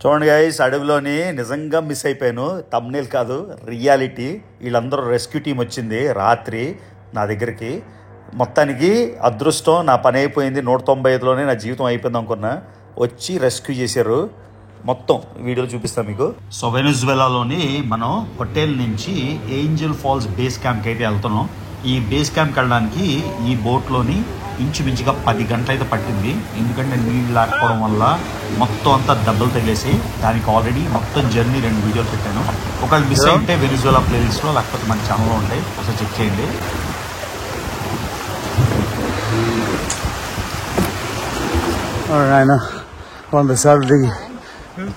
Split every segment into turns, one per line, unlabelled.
చూడండి గైస్, అడవిలోని నిజంగా మిస్ అయిపోయాను. థంబ్నెయిల్ కాదు, రియాలిటీ. వీళ్ళందరూ రెస్క్యూ టీం వచ్చింది రాత్రి నా దగ్గరికి. మొత్తానికి అదృష్టం, నా పని అయిపోయింది. 195లోనే నా జీవితం అయిపోయింది అనుకున్నా. వచ్చి రెస్క్యూ చేశారు. మొత్తం వీడియోలు చూపిస్తాను మీకు. సో వెనిజువేలాలోని మనం హోటల్ నుంచి ఏంజల్ ఫాల్స్ బేస్ క్యాంప్కి అయితే వెళ్తున్నాం. ఈ బేస్ క్యాంప్కి వెళ్ళడానికి ఈ బోట్లోని ఇంచుమించుగా 10 గంటలు అయితే పట్టింది. ఎందుకంటే నీళ్ళు లేకపోవడం వల్ల మొత్తం అంతా దెబ్బలు తగిలేసి, దానికి ఆల్రెడీ మొత్తం జర్నీ 2 వీడియోలు పెట్టాను. ఒకవేళ మిస్ అయితే వెనిజువేలా ప్లేలిస్ట్లో లేకపోతే మన ఛానల్లో ఉంటాయి, ఒకసారి చెక్ చేయండి.
ఆయన 100 సార్లు దిగి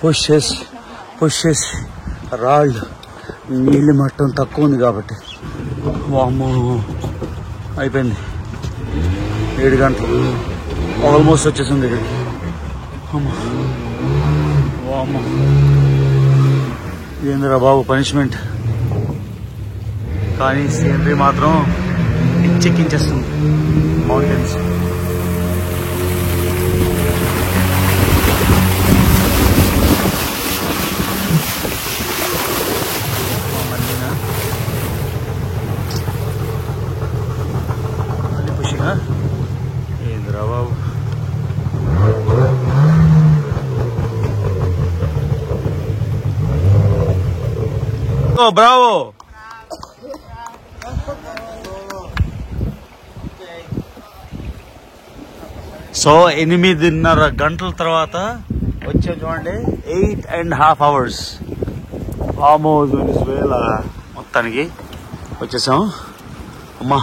పుష్ చేసి రాళ్ళు, నీళ్ళు మట్టం తక్కువ ఉంది కాబట్టి వామ్మో అయిపోయింది. 7 గంటలు ఆల్మోస్ట్ వచ్చేసింది ఇక్కడికి. వామ్మో ఏందిరా బాబు పనిష్మెంట్. కానీ సీనరీ మాత్రం పిచ్చెక్కించేస్తుంది. మౌంటైన్స్ ఏందిరా బాబు. ఓ బ్రావో. సో 8.5 గంటల తర్వాత వచ్చే చూడండి 8.5 hours ఆల్మోస్ట్ వెనిజువేలా మొత్తానికి వచ్చేసాం. అమ్మా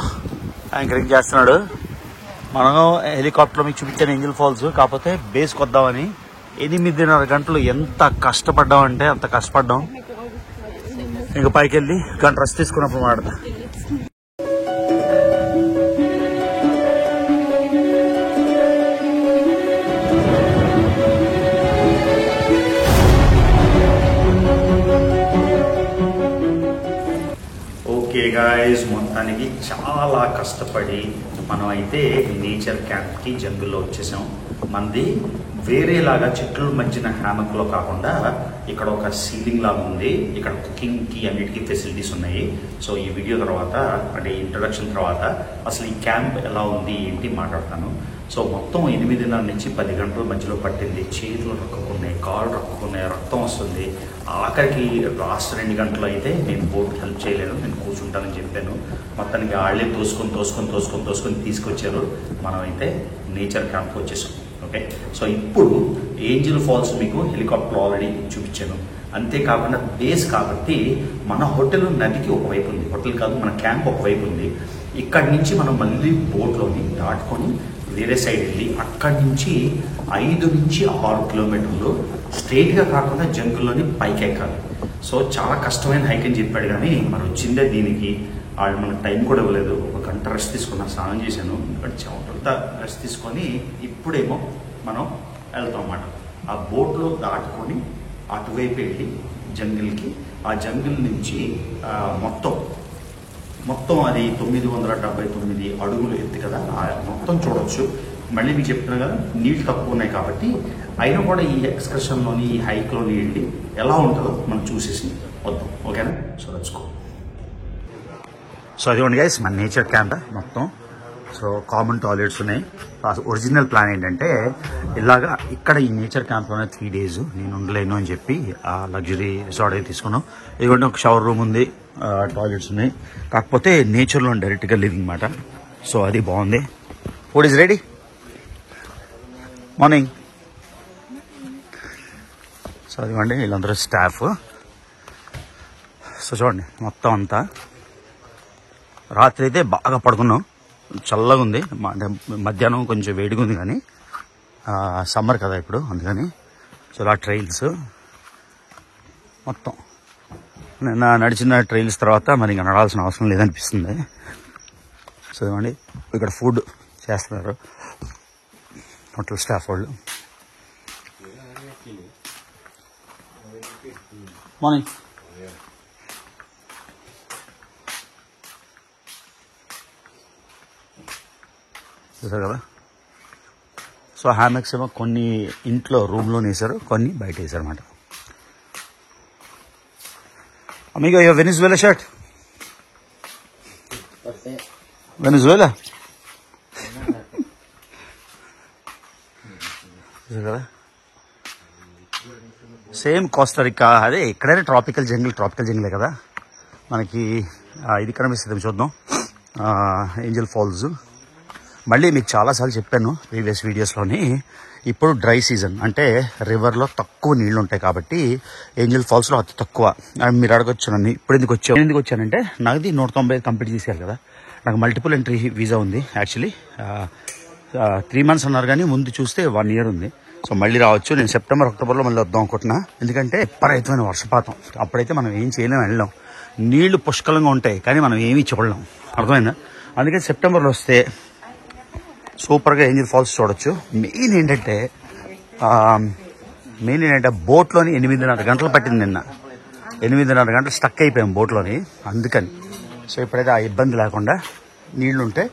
యాంకరింగ్ చేస్తున్నాడు. మనం హెలికాప్టర్ మీకు చూపించాను ఏంజల్ ఫాల్స్, కాకపోతే బేస్కి వద్దామని 8.5 గంటలు ఎంత కష్టపడ్డామంటే అంత కష్టపడ్డాం. ఇంకా పైకి వెళ్ళి గంట రెస్ట్ తీసుకున్నప్పుడు మాడతా.
ఓకే గాయస్, మొత్తానికి చాలా కష్టపడి మనం అయితే నేచర్ క్యాంప్కి జంగుల్లో వచ్చేసాం. మనది వేరేలాగా చెట్ల మధ్యన హ్యామక్లో కాకుండా ఇక్కడ ఒక సీలింగ్ లాగా ఉంది. ఇక్కడ కుకింగ్కి అన్నిటికీ ఫెసిలిటీస్ ఉన్నాయి. సో ఈ వీడియో తర్వాత, అంటే ఇంట్రడక్షన్ తర్వాత అసలు ఈ క్యాంప్ ఎలా ఉంది ఏంటి మాట్లాడతాను. సో మొత్తం 8.5 నుంచి 10 గంటల మధ్యలో పట్టింది. చేతులు రక్కుకున్నాయి, కాళ్ళు రక్కుకున్నాయి, రక్తం వస్తుంది. ఆఖరికి లాస్ట్ 2 గంటలు అయితే నేను బోట్కి హెల్ప్ చేయలేను, నేను కూర్చుంటానని చెప్పాను. మొత్తానికి వాళ్ళే తోసుకొని తీసుకొచ్చారు. మనం అయితే నేచర్ క్యాంప్కి వచ్చేసాం. ఓకే, సో ఇప్పుడు ఏంజల్ ఫాల్స్ మీకు హెలికాప్టర్ ఆల్రెడీ చూపించాను. అంతేకాకుండా బేస్ కాబట్టి మన హోటల్ నదికి ఒకవైపు ఉంది, హోటల్ కాదు మన క్యాంప్ ఒకవైపు ఉంది. ఇక్కడి నుంచి మనం మళ్ళీ బోట్లోని దాటుకొని వేరే సైడ్ వెళ్ళి అక్కడి నుంచి 5 నుంచి 6 కిలోమీటర్లు స్ట్రైట్గా కాకుండా జంగుల్లోని పైకి ఎక్కాలి. సో చాలా కష్టమైన హైక్ అని చెప్పాడు, కానీ మనం వచ్చిందే దీనికి. వాళ్ళు మనకు టైం కూడా ఇవ్వలేదు. 1 గంట రెస్ట్ తీసుకున్నా, స్నానం చేశాను. ఇక్కడ చెమటంతా రెస్ట్ తీసుకొని ఇప్పుడేమో మనం వెళ్తాం అన్నమాట. ఆ బోట్లో దాటుకొని అటువైపు వెళ్ళి జంగిల్కి, ఆ జంగిల్ నుంచి మొత్తం అది 979 అడుగులు ఎత్తు కదా, మొత్తం చూడొచ్చు. మళ్ళీ మీకు చెప్తున్నా కదా, నీళ్ళు తక్కువ ఉన్నాయి కాబట్టి అయినా కూడా ఈ ఎక్స్కర్షన్లోని, ఈ హైక్లోని వెళ్ళి ఎలా ఉంటుందో మనం చూసేసి వద్దాం. ఓకేనా? So let's go. సో అదిగోండి గైస్, మన నేచర్ క్యాంప్ మొత్తం. సో కామన్ టాయిలెట్స్ ఉన్నాయి. ఒరిజినల్ ప్లాన్ ఏంటంటే ఇలాగా ఇక్కడ ఈ నేచర్ క్యాంప్లోనే 3 days నేను ఉండలేను అని చెప్పి ఆ లగ్జరీ రిసార్ట్ అయితే తీసుకున్నాం. ఇదిగోండి ఒక షవర్ రూమ్ ఉంది, టాయిలెట్స్ ఉన్నాయి. కాకపోతే నేచర్లో డైరెక్ట్గా లివింగ్ మాట. సో అది బాగుంది. Food is ready. Morning. So అదిగోండి వీళ్ళందరూ స్టాఫ్. సో చూడండి మొత్తం అంతా. రాత్రి అయితే బాగా పడుకున్నాం, చల్లగా ఉంది. అంటే మధ్యాహ్నం కొంచెం వేడిగా ఉంది, కానీ సమ్మర్ కదా ఇప్పుడు, అందుకని. సో ఇలా ట్రైల్స్ మొత్తం నిన్న నడిచిన ట్రైల్స్ తర్వాత మరి ఇంకా నడాల్సిన అవసరం లేదనిపిస్తుంది. సో ఇవ్వండి ఇక్కడ ఫుడ్ చేస్తున్నారు హోటల్ స్టాఫ్ వాళ్ళు. మార్నింగ్. చూసారు కదా. సో హ్యామెక్స్ ఏమో కొన్ని ఇంట్లో రూమ్లో వేసారు, కొన్ని బయట వేసారు అన్నమాట.
Amigo, your Venezuela shirt. Venezuela. Same Costa Rica. అదే ఎక్కడైనా ట్రాపికల్ జంగిలే కదా మనకి. ఇది కనిపిస్తుంది చూద్దాం, ఏంజల్ ఫాల్స్. మళ్ళీ మీకు చాలాసార్లు చెప్పాను ప్రీవియస్ వీడియోస్లోని, ఇప్పుడు డ్రై సీజన్ అంటే రివర్లో తక్కువ నీళ్లు ఉంటాయి కాబట్టి ఏంజల్ ఫాల్స్లో అతి తక్కువ. మీరు అడగొచ్చు నన్ను ఇప్పుడు ఎందుకు వచ్చానంటే నాది 190 కంప్లీట్ చేశారు కదా. నాకు మల్టిపుల్ ఎంట్రీ వీసా ఉంది. యాక్చువల్లీ 3 months అన్నారు కానీ ముందు చూస్తే 1 year ఉంది. సో మళ్ళీ రావచ్చు. నేను సెప్టెంబర్ అక్టోబర్లో మళ్ళీ వద్దాం అనుకుంటున్నా. ఎందుకంటే విపరీతమైన వర్షపాతం, అప్పుడైతే మనం ఏం చేయలేము, వెళ్ళాం. నీళ్లు పుష్కలంగా ఉంటాయి కానీ మనం ఏమీ చూడలేం, అర్థమైందా? అందుకని సెప్టెంబర్లో వస్తే సూపర్గా ఏంజల్ ఫాల్స్ చూడొచ్చు. మెయిన్ ఏంటంటే బోట్లోని 8.5 గంటలు పట్టింది నిన్న. 8.5 గంటలు స్టక్ అయిపోయాం బోట్లోని, అందుకని. సో ఇప్పుడైతే ఆ ఇబ్బంది లేకుండా నీళ్లు ఉంటే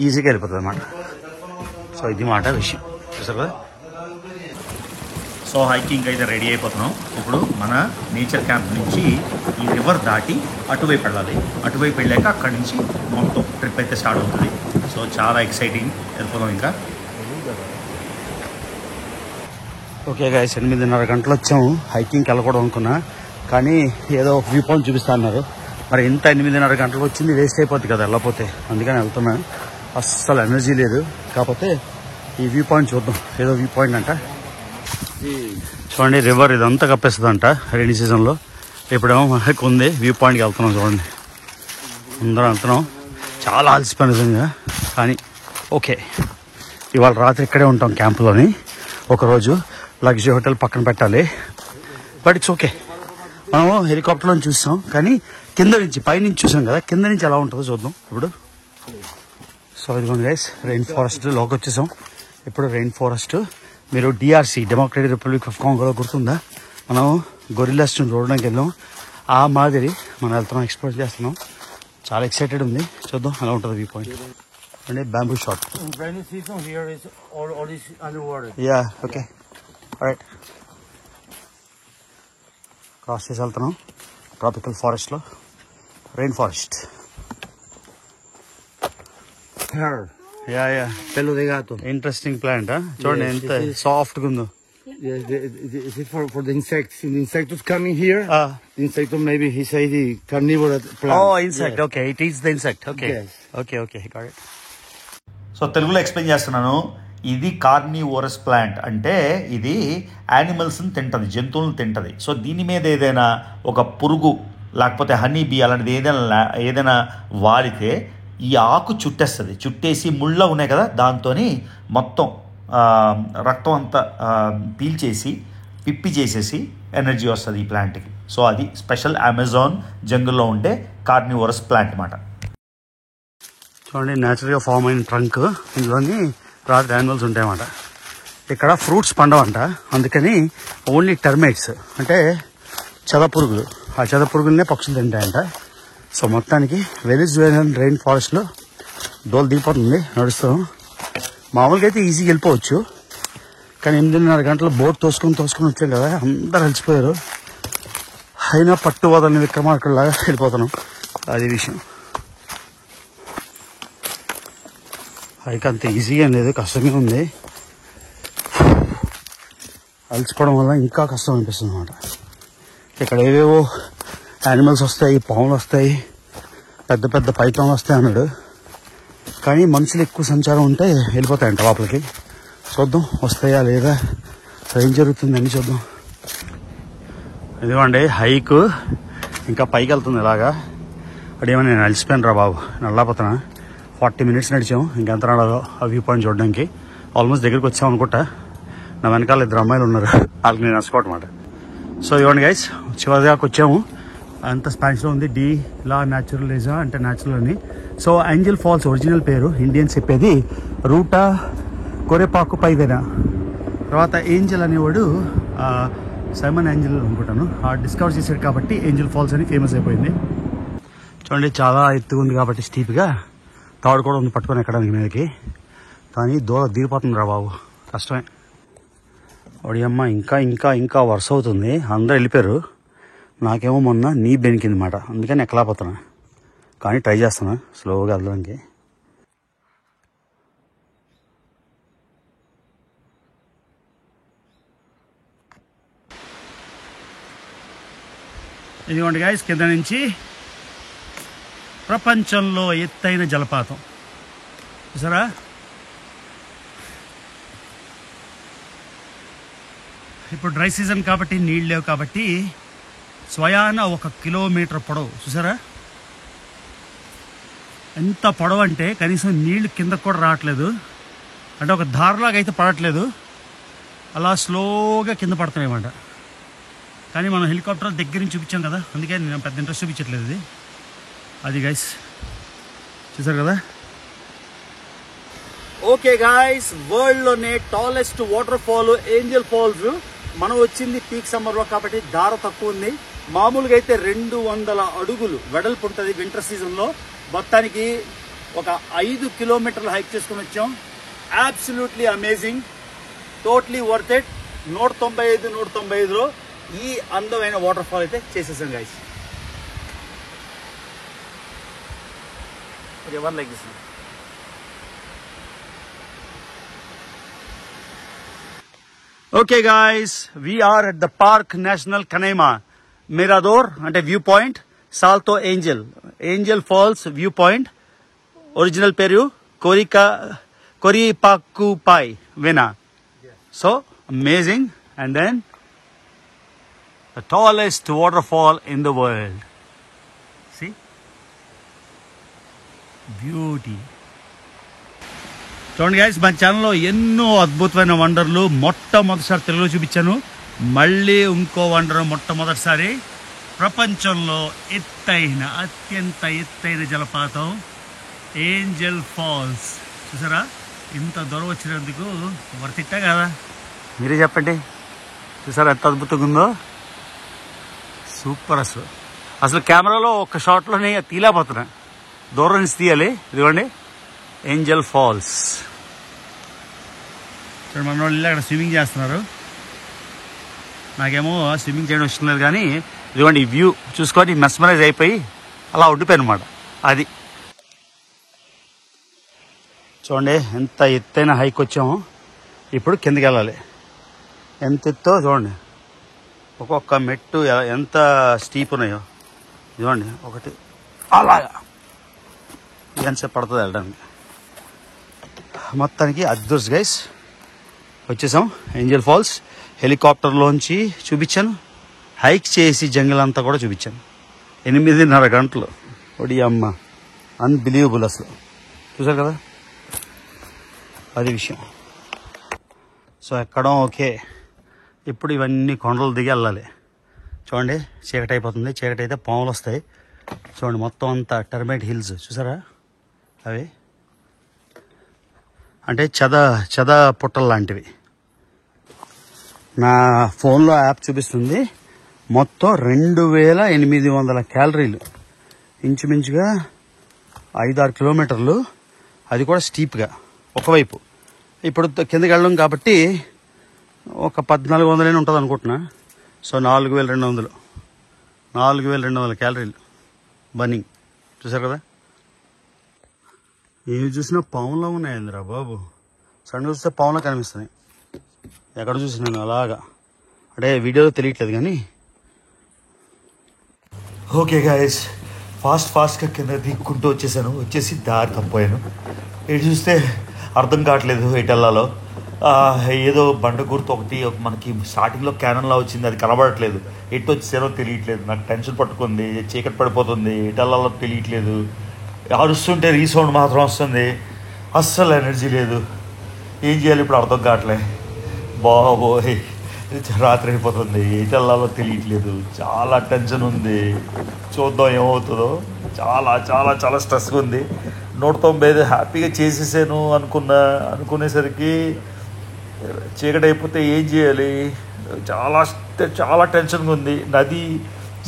ఈజీగా వెళ్ళిపోతుంది అన్నమాట. సో ఇది మాట విషయం, చూసారు కదా. సో హైకింగ్ అయితే రెడీ అయిపోతున్నాం. ఇప్పుడు మన నేచర్ క్యాంప్ నుంచి ఈ రివర్ దాటి అటువైపు వెళ్ళాలి. అటువైపు వెళ్ళాక అక్కడి నుంచి మొత్తం ట్రిప్ అయితే స్టార్ట్ అవుతుంది. సో చాలా ఎక్సైటింగ్, వెళ్ళిపోదాం ఇంకా. ఓకే గైస్, 8.5 గంటలు వచ్చాము. హైకింగ్కి వెళ్ళకూడదు అనుకున్నా కానీ ఏదో వ్యూ పాయింట్ చూపిస్తా అన్నారు. మరి ఇంత 8.5 గంటలు వచ్చింది వేస్ట్ అయిపోతుంది కదా వెళ్ళకపోతే, అందుకని వెళ్తున్నాను. అస్సలు ఎనర్జీ లేదు. కాకపోతే ఈ వ్యూ పాయింట్ చూద్దాం, ఏదో వ్యూ పాయింట్ అంట. చూడండి రివర్ ఇదంతా కప్పేస్తుంది అంట రైనీ సీజన్లో. ఇప్పుడేమో మనకు ఉంది వ్యూ పాయింట్కి వెళ్తున్నాం. చూడండి అందరం వెళ్తున్నాం. చాలా అలసిపోయిన నిజంగా, కానీ ఓకే. ఇవాళ రాత్రి ఇక్కడే ఉంటాం క్యాంపులోని. ఒకరోజు లగ్జరీ హోటల్ పక్కన పెట్టాలి, బట్ ఇట్స్ ఓకే. మనం హెలికాప్టర్లో చూస్తాం కానీ కింద నుంచి పైనుంచి చూసాం కదా, కింద నుంచి ఎలా ఉంటుందో చూద్దాం ఇప్పుడు. సో ఇదిగోండి గైస్, రెయిన్ ఫారెస్ట్ లోకి వచ్చేసాం. ఇప్పుడు రెయిన్ ఫారెస్ట్ మీరు డిఆర్సి డెమోక్రటిక్ రిపబ్లిక్ ఆఫ్ కాంగోలో గుర్తుందా, మనం గొరిల్లాస్ చూడడానికి వెళ్ళాం. ఆ మాదిరి మనం వెళ్తున్నాం, ఎక్స్ప్లోర్ చేస్తున్నాం. చాలా ఎక్సైటెడ్ ఉంది, చూద్దాం ఎలా ఉంటుంది వ్యూ పాయింట్. అంటే bamboo shot. Yeah okay right. Cross చేసి వెళ్తున్నాం ట్రాపికల్ ఫారెస్ట్లో, rain forest. Yeah yeah
Pelo de gato.
Interesting plant. చూడండి ఎంత సాఫ్ట్ గా ఉందో.
Yes, is it for the insects? The insects coming here. The insect maybe he say the carnivore plant.
Oh, insect.
Yes.
Okay, it is the insect. Okay.
Yes.
Okay, got it. So తెలుగులో explain చేస్తున్నాను. ఇది carnivorous plant అంటే ఇది యానిమల్స్ని తింటది, జంతువులను తింటది. So దీని మీద ఏదైనా ఒక పురుగు లేకపోతే హనీ బీ అలాంటిది ఏదైనా వాడితే ఈ ఆకు చుట్టేస్తుంది. చుట్టేసి ముళ్ళ ఉన్నాయి కదా, దాంతో మొత్తం రక్తం అంతా పీల్చేసి పిప్పి చేసేసి ఎనర్జీ వస్తుంది ఈ ప్లాంట్కి. సో అది స్పెషల్ అమెజాన్ జంగుల్లో ఉండే కార్నివోరస్ ప్లాంట్ అన్నమాట. చూడండి న్యాచురల్గా ఫామ్ అయిన ట్రంక్, ఇందులోని రాత్రి యానిమల్స్ ఉంటాయన్నమాట. ఇక్కడ ఫ్రూట్స్ పండవంట, అందుకని ఓన్లీ టర్మైట్స్ అంటే చెదపురుగులు, ఆ చెదపురుగులనే పక్షులు తింటాయంట. సో మొత్తానికి వెనిజువేలన్ రెయిన్ ఫారెస్ట్లో దోలు దిగిపోతుంది నడుస్తాం. మామూలుగా అయితే ఈజీగా వెళ్ళిపోవచ్చు, కానీ 8.5 గంటలు బోట్ తోసుకొని వచ్చాం కదా, అందరు అలసిపోయారు. అయినా పట్టు వదలని విక్రమార్కుల్లాగా వెళ్ళిపోతున్నాం, అది విషయం. హైక్ అంత ఈజీగా లేదు, కష్టంగా ఉంది. అలసిపోవడం వల్ల ఇంకా కష్టం అనిపిస్తుంది అన్నమాట. ఇక్కడ ఏవేవో యానిమల్స్ వస్తాయి, పాములు వస్తాయి, పెద్ద పెద్ద పైథాన్లు వస్తాయి అన్నాడు. కానీ మనుషులు ఎక్కువ సంచారం ఉంటే వెళ్ళిపోతాయంట లోపలికి. చూద్దాం వస్తాయా లేదా, ఏం జరుగుతుందని చూద్దాం. ఇదిగోండి హైక్ ఇంకా పైకి వెళ్తుంది ఇలాగా. అదేమో నేను అలసిపోయాను రా బాబు, నల్లాపోతున్నా. 40 minutes నడిచాం, ఇంకెంత నడదో ఆ వ్యూ పాయింట్ చూడడానికి. ఆల్మోస్ట్ దగ్గరికి వచ్చాం అనుకుంటా. నా వెనకాల 2 అమ్మాయిలు ఉన్నారు, వాళ్ళకి నేను నడుచుకోవటం అన్నమాట. సో ఇవ్వండి గైస్, చివరి దాకా వచ్చాము. అంత స్పానిష్లో ఉంది, డి లా న్యాచురలిజా అంటే న్యాచురల్ అని. సో ఏంజల్ ఫాల్స్ ఒరిజినల్ పేరు ఇండియన్స్ చెప్పేది రూటా కొరెపాకు పైదెనా. తర్వాత ఏంజల్ అనేవాడు సైమన్ ఏంజల్ అనుకుంటాను, డిస్కవర్ చేశాడు కాబట్టి ఏంజల్ ఫాల్స్ అని ఫేమస్ అయిపోయింది. చూడండి చాలా ఎత్తుగా ఉంది కాబట్టి స్టీప్గా తాడు కూడా ఉంది పట్టుకొని ఎక్కడానికి మీదకి. కానీ దూరం దిగిపోతుంది రా బాబు, కష్టమే. ఒడి అమ్మ ఇంకా ఇంకా ఇంకా వరుస అవుతుంది, అందరూ వెళ్ళిపోయారు. నాకేమో మొన్న నీ బెనికింది మాట, అందుకని ఎక్కలేకపోతున్నా. కానీ ట్రై చేస్తున్నా స్లోగా వెళ్ళడానికి. ఇదిగోండి గైస్, కింద నుంచి ప్రపంచంలో ఎత్తైన జలపాతం చూసారా. ఇప్పుడు డ్రై సీజన్ కాబట్టి నీళ్ళు లేవు కాబట్టి స్వయాన 1 కిలోమీటర్ పొడవు చూసారా. ఎంత పొడవు అంటే కనీసం నీళ్లు కిందకు కూడా రావట్లేదు, అంటే ఒక ధారలాగా అయితే పడట్లేదు, అలా స్లోగా కింద పడుతున్నాయన్నమాట. కానీ మనం హెలికాప్టర్ దగ్గర నుంచి చూపించాం కదా, అందుకే నేను పెద్ద ఇంట్రెస్ట్ చూపించట్లేదు. ఇది అది గైస్ చూసారు కదా. ఓకే గాయస్, వరల్డ్లోనే tallest waterfall Angel Falls. మనం వచ్చింది పీక్ సమ్మర్లో కాబట్టి ధార తక్కువ ఉంది. మామూలుగా అయితే 200 అడుగులు వెడల్పు ఉంటుంది వింటర్ సీజన్లో. మొత్తానికి ఒక 5 కిలోమీటర్లు హైక్ చేసుకుని వచ్చాం. Absolutely amazing, totally worth it. 195లో ఈ అందమైన వాటర్ ఫాల్ అయితే చేసేసాం guys. Okay, one like this. Okay guys, we are at the park national Canaima Mirador, అంటే view point. Salto Angel Falls view point. Original పేరు Kerepakupai Vena. So amazing. And then the tallest waterfall in the world. See? Beauty. చూడండి guys, మన ఛానల్లో ఎన్నో అద్భుతమైన వండర్లు మొట్టమొదటిసారి తెలుగులో చూపించాను. మళ్ళీ ఇంకో వండర్ మొట్టమొదటిసారి ప్రపంచంలో అత్యంత ఎత్తైన జలపాతం ఏంజల్ ఫాల్స్ చూసారా. ఇంత దూరం వచ్చినందుకు వర్తిట్టా కదా, మీరే చెప్పండి. చూసారా ఎంత అద్భుతంగా ఉందో, సూపర్. అసలు కెమెరాలో ఒక షాట్లోనే తీలేకపోతున్నా, దూరం నుంచి తీయాలి. ఇదిగోండి ఏంజల్ ఫాల్స్. చూడండి, మన వాళ్ళు అక్కడ స్విమ్మింగ్ చేస్తున్నారు. నాకేమో స్విమ్మింగ్ చేయడం ఇష్టం లేదు, కానీ ఇదిగోండి ఈ వ్యూ చూసుకొని మెస్మరైజ్ అయిపోయి అలా ఉండిపోయాను అనమాట. అది చూడండి ఎంత ఎత్తైన హైక్ వచ్చామో. ఇప్పుడు కిందకి వెళ్ళాలి. ఎంత ఎత్తో చూడండి, ఒక్కొక్క మెట్టు ఎంత స్టీప్ ఉన్నాయో ఇదిగోండి. ఒకటి అలాగా ఎంతసేపు పడుతుంది వెళ్ళడానికి. మొత్తానికి అద్భుతం గైస్, వచ్చేసాం ఏంజల్ ఫాల్స్. హెలికాప్టర్లోంచి చూపించాను, హైక్ చేసి జంగిల్ అంతా కూడా చూపించాను. 8.5 గంటలు. ఒడి అమ్మ, అన్బిలీవబుల్ అసలు. చూసారు కదా, అది విషయం. సో ఎక్కడం ఓకే. ఇప్పుడు ఇవన్నీ కొండలు దిగి వెళ్ళాలి. చూడండి చీకటి అయిపోతుంది. చీకటి అయితే పాములు వస్తాయి. చూడండి మొత్తం అంతా టర్మైట్ హిల్స్ చూసారా, అవి అంటే చెద పుట్టలు లాంటివి. నా ఫోన్లో యాప్ చూపిస్తుంది మొత్తం 2800 క్యాలరీలు, ఇంచుమించుగా 5-6 కిలోమీటర్లు. అది కూడా స్టీప్గా ఒకవైపు. ఇప్పుడు కిందకి వెళ్ళడం కాబట్టి ఒక 1400 ఉంటుంది అనుకుంటున్నా. సో 4200 క్యాలరీలు బర్నింగ్. చూసారు కదా, ఏవి చూసినా పాములో ఉన్నాయందిరా బాబు. సడన్ చూస్తే పాములో కనిపిస్తున్నాయి. ఎక్కడ చూసినాను అలాగా, అంటే వీడియోలో తెలియట్లేదు కానీ. ఓకే గాయస్, ఫాస్ట్గా కింద దిక్కుంటూ వచ్చేసి దారి తప్పిపోయాను. ఇటు చూస్తే అర్థం కావట్లేదు ఎటు వెళ్ళాలో. ఏదో బండ గుర్తు ఒకటి మనకి స్టార్టింగ్లో క్యానన్లా వచ్చింది, అది కనబడట్లేదు. ఎటు వచ్చేసారో తెలియట్లేదు. నాకు టెన్షన్ పట్టుకుంది, చీకటి పడిపోతుంది, ఎటు వెళ్ళాలో తెలియట్లేదు. అరుస్తుంటే రీసౌండ్ మాత్రం వస్తుంది, అస్సలు ఎనర్జీ లేదు. ఏం చేయాలి ఇప్పుడు అర్థం కావట్లే. బాబోయ్, రాత్రి అయిపోతుంది, ఎటు వెళ్ళాలో తెలియట్లేదు. చాలా టెన్షన్ ఉంది, చూద్దాం ఏమవుతుందో. చాలా చాలా చాలా స్ట్రెస్గా ఉంది. 195 హ్యాపీగా చేసేసాను అనుకునేసరికి చీకటి అయిపోతే ఏం చేయాలి, చాలా చాలా టెన్షన్గా ఉంది. నది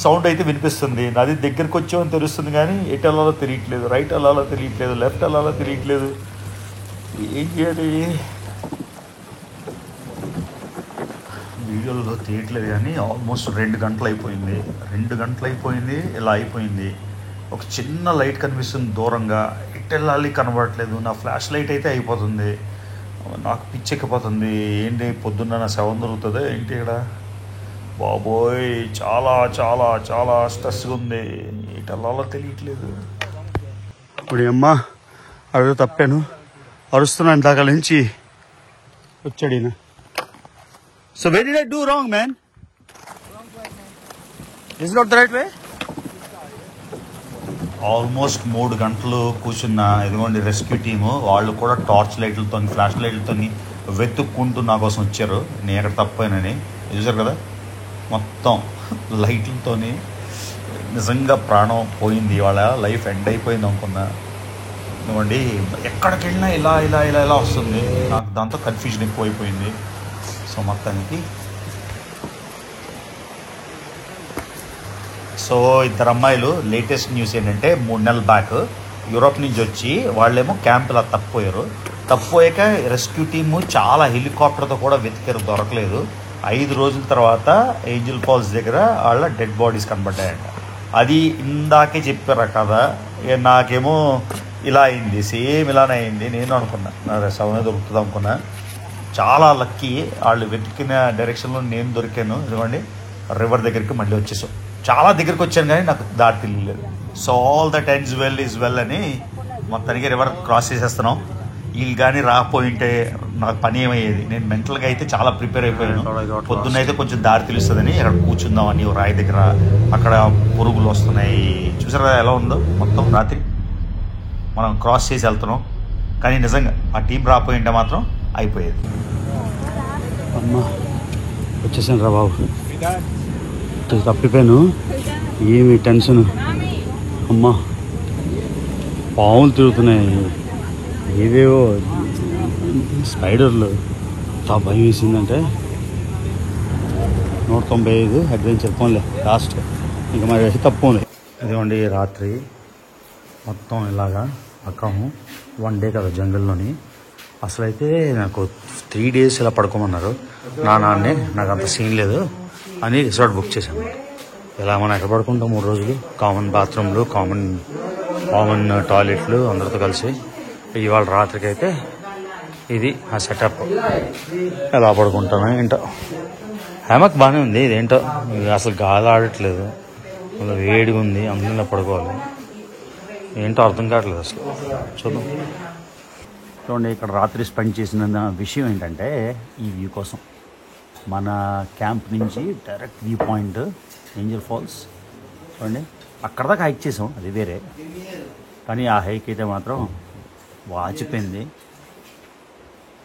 సౌండ్ అయితే వినిపిస్తుంది, నది దగ్గరికి వచ్చామని తెలుస్తుంది, కానీ ఎటు వెళ్ళాలో తెలియట్లేదు, రైట్ వెళ్ళాలో తెలియట్లేదు, లెఫ్ట్ వెళ్ళాలో తెలియట్లేదు. ఏం చేయాలి,
వీడియోలో తీయట్లేదు కానీ ఆల్మోస్ట్ 2 గంటలు అయిపోయింది. 2 గంటలు అయిపోయింది, ఇలా అయిపోయింది. ఒక చిన్న లైట్ కనిపిస్తుంది దూరంగా, ఎటు వెళ్ళాలి కనబడట్లేదు. నా ఫ్లాష్ లైట్ అయితే అయిపోతుంది, నాకు పిచ్చెక్కిపోతుంది. ఏంటి పొద్దున్న నా 7 దొరుకుతుంది ఏంటి ఇక్కడ? బాబోయ్, చాలా చాలా చాలా స్ట్రెస్గా ఉంది. ఎటు వెళ్ళాలో తెలియట్లేదు.
ఇప్పుడు అమ్మ అడుగు తప్పాను, అరుస్తున్నాను దాకా నుంచి వచ్చాడు ఈయన. So very did I do wrong man? Is not the right way?
Almost 3 గంటలు కూర్చున్న ఇదిగోండి రెస్క్యూ టీము. వాళ్ళు కూడా టార్చ్ లైట్లతో, ఫ్లాష్ లైట్లతో వెతుక్కుంటూ నా కోసం వచ్చారు. నేను ఎక్కడ తప్పానని చూసారు కదా, మొత్తం లైట్లతో. నిజంగా ప్రాణం పోయింది, వాళ్ళ లైఫ్ ఎండ్ అయిపోయింది అనుకున్నా. ఇదిగోండి ఎక్కడికి వెళ్ళినా ఇలా ఇలా ఇలా ఇలా వస్తుంది. నాకు దాంతో కన్ఫ్యూజన్ ఎక్కువైపోయింది. సో మొత్తానికి ఇద్దరు అమ్మాయిలు లేటెస్ట్ న్యూస్ ఏంటంటే 3 నెలల బ్యాక్ యూరోప్ నుంచి వచ్చి వాళ్ళేమో క్యాంపులా తప్పిపోయాక రెస్క్యూ టీము చాలా హెలికాప్టర్తో కూడా వెతికారు, దొరకలేదు. 5 రోజుల తర్వాత ఏంజల్ ఫాల్స్ దగ్గర వాళ్ళ డెడ్ బాడీస్ కనబడ్డాయంట. అది ఇందాకే చెప్పారు కదా, నాకేమో ఇలా అయింది, సేమ్ ఇలానే అయింది. నేను అనుకున్నా నా సవనే దొరుకుతుంది అనుకున్నా. చాలా లక్కీ, వాళ్ళు వెతికిన డైరెక్షన్లో నేను దొరికాను. ఇదిగోండి రివర్ దగ్గరికి మళ్ళీ వచ్చేసాం. చాలా దగ్గరికి వచ్చాను కానీ నాకు దారి తెలియలేదు. So all that ends well is well అని మొత్తానికి రివర్ క్రాస్ చేసేస్తున్నాం. వీళ్ళు కానీ రాకపోయింటే నాకు పని ఏమయ్యేది. నేను మెంటల్గా అయితే చాలా ప్రిపేర్ అయిపోయాను. పొద్దున్న అయితే కొంచెం దారి తెలుస్తుందని అక్కడ కూర్చుందామని రాయి దగ్గర. అక్కడ పురుగులు వస్తున్నాయి, చూసారా ఎలా ఉందో మొత్తం. రాత్రి మనం క్రాస్ చేసి వెళ్తున్నాం, కానీ నిజంగా ఆ టీం రాకపోయింటే మాత్రం అయిపోయేది.
అమ్మా వచ్చేసాను రా బాబు, తప్పిపోయాను. ఏమి టెన్షన్ అమ్మా, పాములు తిరుగుతున్నాయి, ఏవేవో స్పైడర్లు. చాలా భయం వేసిందంటే 195 అడ్వెంచర్ పోన్లే లాస్ట్, ఇంకా మరి వేసి తప్పులే.
ఇదిగోండి రాత్రి మొత్తం ఇలాగా అక్కాము. 1 డే కదా జంగల్లోని. అసలైతే నాకు 3 days ఇలా పడుకోమన్నారు. నాన్నే నాకు అంత సీన్ లేదు అని రిసార్ట్ బుక్ చేశాను. ఇలా మనం ఎక్కడ పడుకుంటాం 3 రోజులు, కామన్ బాత్రూమ్లు, కామన్ టాయిలెట్లు అందరితో కలిసి. ఇవాళ రాత్రికి అయితే ఇది ఆ సెటప్. ఎలా పడుకుంటాను ఏంటో. హ్యామక్ బాగానే ఉంది, ఇదేంటో అసలు గాలి ఆడట్లేదు, వేడిగా ఉంది, అందులో పడుకోవాలి. ఏంటో అర్థం కావట్లేదు అసలు. చూద్దాం. చూడండి ఇక్కడ రాత్రి స్పెండ్ చేసిన విషయం ఏంటంటే ఈ వ్యూ కోసం. మన క్యాంప్ నుంచి direct view point Angel Falls. చూడండి అక్కడ దాకా హైక్ చేసాం, అది వేరే. కానీ ఆ హైక్ అయితే మాత్రం వాచిపోయింది.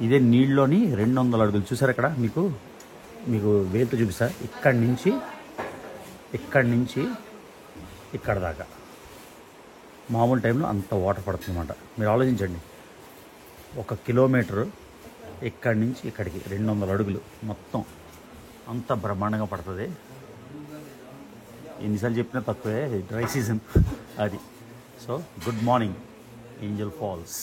ఇదే నీళ్ళలోని 200 అడుగులు చూసారు అక్కడ. మీకు వేలుతో చూపిస్తా. ఇక్కడి నుంచి ఇక్కడ దాకా మామూలు టైంలో అంత వాటర్ పడుతుందన్నమాట. మీరు ఆలోచించండి, 1 కిలోమీటరు ఇక్కడి నుంచి ఇక్కడికి 200 అడుగులు మొత్తం అంత బ్రహ్మాండంగా పడుతుంది. ఎన్నిసార్లు చెప్పినా తక్కువే, డ్రై సీజన్ అది. So good morning Angel Falls.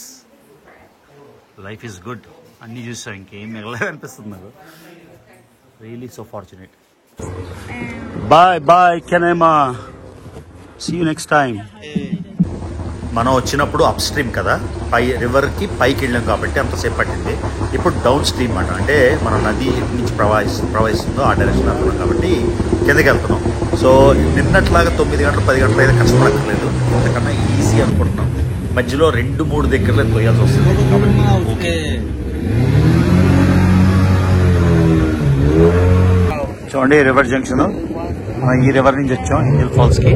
Life is good, అన్నీ చూసాం, ఇంకేం మిగలే అనిపిస్తుంది నాకు. Really so fortunate.
Bye Canaima, see you next time.
మనం వచ్చినప్పుడు అప్ స్ట్రీమ్ కదా, రివర్కి పైకి వెళ్ళాం కాబట్టి అంతసేపు పట్టింది. ఇప్పుడు డౌన్ స్ట్రీమ్ అన్నమాట, అంటే మన నది నుంచి ప్రవహిస్తుందో ఆ డైరెక్షన్ వెళ్తున్నాం కాబట్టి కిందకి వెళ్తున్నాం. సో నిన్నట్లాగా 9 గంటలు 10 గంటలు అయితే కష్టపడక్కర్లేదు, అంతకన్నా ఈజీ అనుకుంటున్నాం. మధ్యలో 2-3 దగ్గరలో పోయాల్సి వస్తుంది కాబట్టి ఓకే. చూడండి రివర్ జంక్షన్. మనం ఈ రివర్ నుంచి వచ్చాం ఏంజల్ ఫాల్స్కి.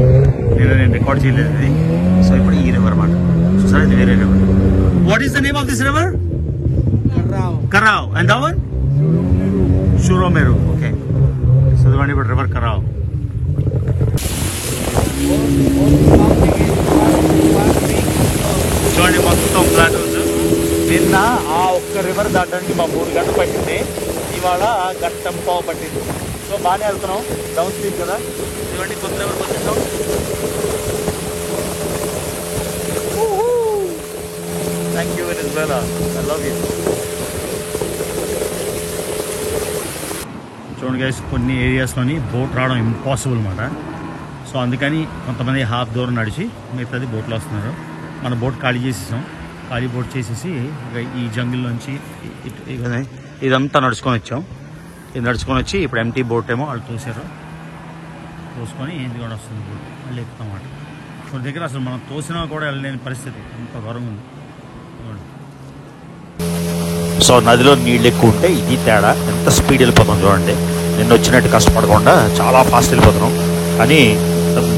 నేను రికార్డ్ చేయలేదు ఇది. సో ఇప్పుడు ఈ రివర్ మాట చూసారా, ఇది వేరే river. What is the name of this river? Carrao. And that one Churun Meru. Okay, so ఇదిగోండి ఇప్పుడు రివర్ కరావ్. చూడండి మొత్తం ప్లాటూస్. నిన్న ఆ ఒక్క రివర్ దాటడానికి మా 3 గంటలు పట్టింది, ఇవాళ గంట పావు పట్టింది. సో బాగానే వెళ్తున్నాం, డౌన్ స్ట్రీమ్ కదా. ఇవన్నీ కొత్త రివర్కి వచ్చేసాం. Thank you Venezuela, I love you.
చూడండి గైస్, కొన్ని ఏరియాస్లోని బోట్ రావడం ఇంపాసిబుల్ అన్నమాట. సో అందుకని కొంతమంది హాఫ్ దూరం నడిచి మిగతాది బోట్లో వస్తున్నారు. మన బోట్ ఖాళీ చేసేసాం. ఖాళీ బోట్ చేసేసి ఈ జంగిల్లోంచి ఇదంతా నడుచుకొని వచ్చాం. ఇది నడుచుకొని వచ్చి ఇప్పుడు ఎంటీ బోట్ ఏమో వాళ్ళు తోసారు. తోసుకొని ఇది కూడా వస్తుంది బోట్, మళ్ళీ ఎక్కుతాం అన్నమాట. కొన్ని దగ్గర అసలు మనం తోసినా కూడా వెళ్ళలేని పరిస్థితి, అంత దూరం ఉంది.
సో నదిలో నీళ్ళు ఎక్కువ ఉంటే ఇది తేడా, ఎంత స్పీడ్ వెళ్ళిపోతాం చూడండి. నిన్న వచ్చినట్టు కష్టపడకుండా చాలా ఫాస్ట్ వెళ్ళిపోతున్నాం. కానీ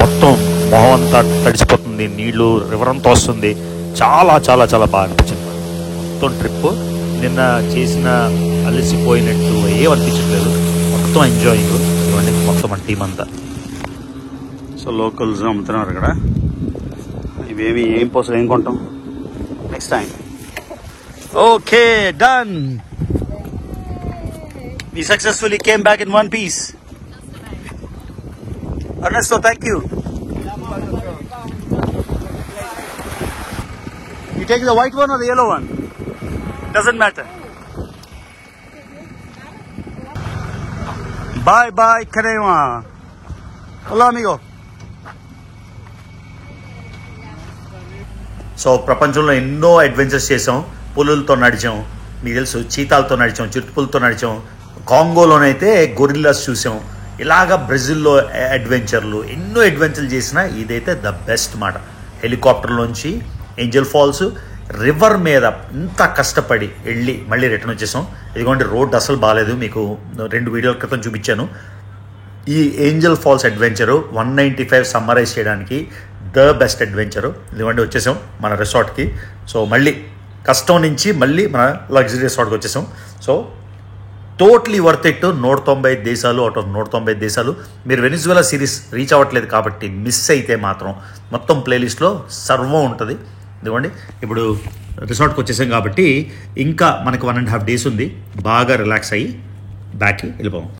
మొత్తం మొహం అంతా తడిసిపోతుంది, నీళ్లు రివర్ అంతా వస్తుంది. చాలా చాలా చాలా బాగా అనిపించింది మొత్తం ట్రిప్. నిన్న చేసిన అలసిపోయినట్టు ఏమనిపించట్లేదు, మొత్తం ఎంజాయింగ్ ఇవన్నీ మొత్తం మన టీం అంతా.
సో లోకల్స్ అమ్ముతున్నారు ఇక్కడ. ఇవేమి ఏం పోసలు ఏం కొంటాం next time. Okay, done. We successfully came back in one piece. Ernesto, thank you. You take the white one or the yellow one? Doesn't matter. Bye bye, Kanema. Hola, amigo.
So ప్రపంచంలో ఎన్నో adventures చేసాం. పులులతో నడిచాం, మీకు తెలుసు, చీతాలతో నడిచాం, చిరుతపులతో నడిచాం, కాంగోలోనైతే gorillas చూసాం. ఇలాగా బ్రెజిల్లో అడ్వెంచర్లు, ఎన్నో అడ్వెంచర్లు చేసినా ఇదైతే ద బెస్ట్ మాట. హెలికాప్టర్లోంచి ఏంజల్ ఫాల్స్, రివర్ మీద ఇంత కష్టపడి వెళ్ళి మళ్ళీ రిటర్న్ వచ్చేసాం. ఇదిగోండి రోడ్ అసలు బాగాలేదు, మీకు 2 వీడియోల క్రితం చూపించాను. ఈ ఏంజల్ ఫాల్స్ అడ్వెంచరు 195 సమ్మరైజ్ చేయడానికి ద బెస్ట్ అడ్వెంచరు. ఇదిగోండి వచ్చేసాం మన రిసార్ట్కి. సో మళ్ళీ కష్టం నుంచి మళ్ళీ మన లగ్జరీ రిసార్ట్కి వచ్చేసాం. So totally worth it. 195 దేశాలు అవుట్ ఆఫ్ 195 దేశాలు. మీరు వెనిజువేలా సిరీస్ రీచ్ అవ్వట్లేదు కాబట్టి మిస్ అయితే మాత్రం మొత్తం ప్లేలిస్ట్లో సర్వం ఉంటుంది. ఇదిగోండి ఇప్పుడు రిసార్ట్కి వచ్చేసాం కాబట్టి ఇంకా మనకు 1.5 days ఉంది. బాగా రిలాక్స్ అయ్యి బ్యాక్కి వెళ్ళిపోతాం.